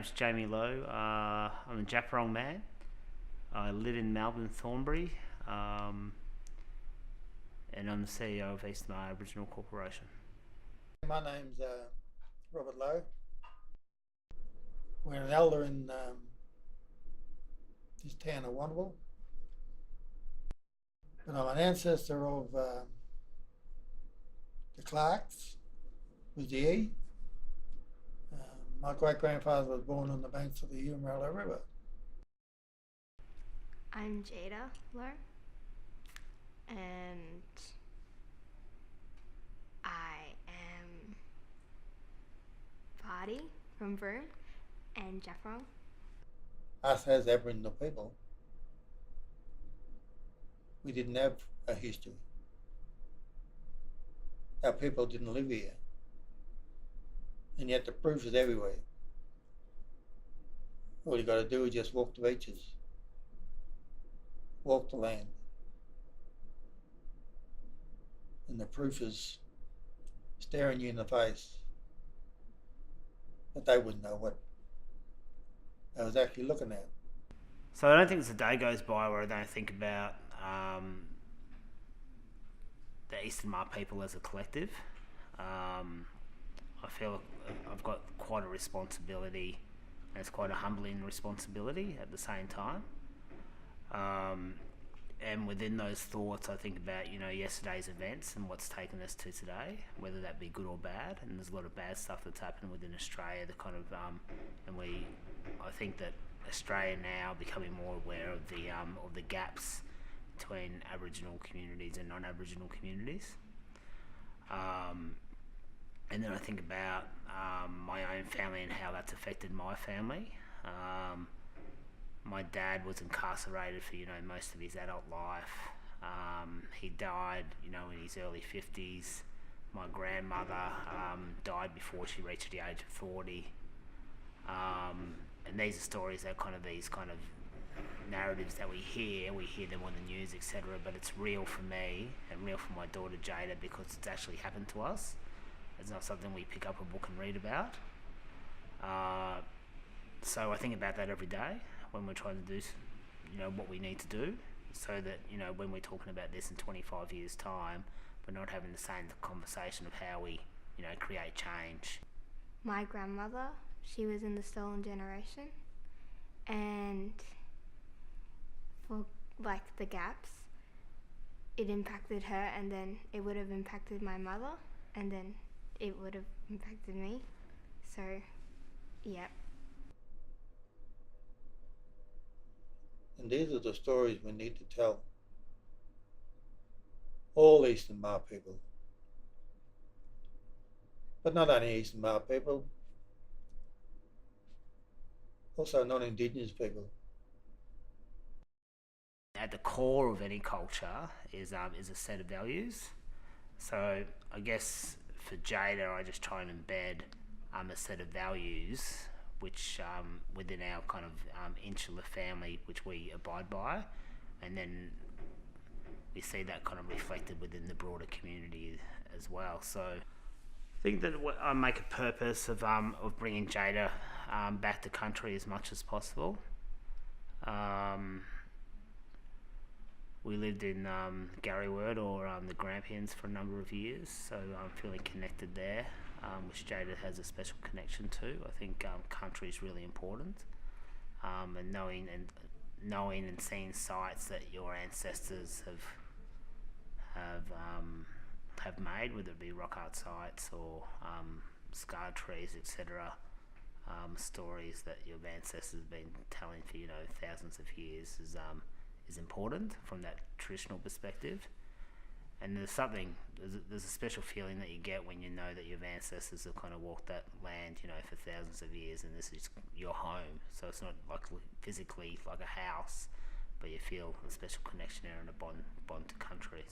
My name's Jamie Lowe. I'm a Japarong man. I live in Melbourne, Thornbury, and I'm the CEO of East Mar Aboriginal Corporation. My name's Robert Lowe. We're an elder in this town of Wandaville. But I'm an ancestor of the Clarks with the E. My great-grandfather was born on the banks of the Umarilla River. I'm Jada Lowe, and I am Vardy from Broome and Jaffrong. Us as Aboriginal people, we didn't have a history. Our people didn't live here. And yet the proof is everywhere. All you got to do is just walk the beaches, walk the land. And the proof is staring you in the face. But they wouldn't know what I was actually looking at. So I don't think there's a day goes by where I don't think about the Eastern Mar people as a collective. I feel I've got quite a responsibility, and it's quite a humbling responsibility at the same time. And within those thoughts, I think about yesterday's events and what's taken us to today, whether that be good or bad. And there's a lot of bad stuff that's happened within Australia. I think that Australia now becoming more aware of the gaps between Aboriginal communities and non-Aboriginal communities. And then I think about my own family and how that's affected my family. My dad was incarcerated for most of his adult life. He died in his early 50s. My grandmother died before she reached the age of 40. And these are stories that these narratives that we hear them on the news, etc. But it's real for me and real for my daughter Jada because it's actually happened to us. It's not something we pick up a book and read about. So I think about that every day when we're trying to do what we need to do, so that when we're talking about this in 25 years' time, we're not having the same conversation of how we create change. My grandmother, she was in the stolen generation, and for the gaps, it impacted her, and then it would have impacted my mother, and then it would have impacted me. So, yeah. And these are the stories we need to tell. All Eastern Mar people. But not only Eastern Mar people, also non-Indigenous people. At the core of any culture is a set of values. So I guess for Jada, I just try and embed a set of values which within our insular family, which we abide by, and then we see that reflected within the broader community as well. So I think that I make a purpose of bringing Jada back to country as much as possible. We lived in Garryword or the Grampians for a number of years, so I'm feeling connected there, which Jada has a special connection to. I think country is really important, and knowing and seeing sites that your ancestors have made, whether it be rock art sites or scar trees, etc. Stories that your ancestors have been telling for thousands of years is important from that traditional perspective. And there's a special feeling that you get when you know that your ancestors have walked that land for thousands of years, and this is your home. So it's not physically like a house, but you feel a special connection there and a bond to country.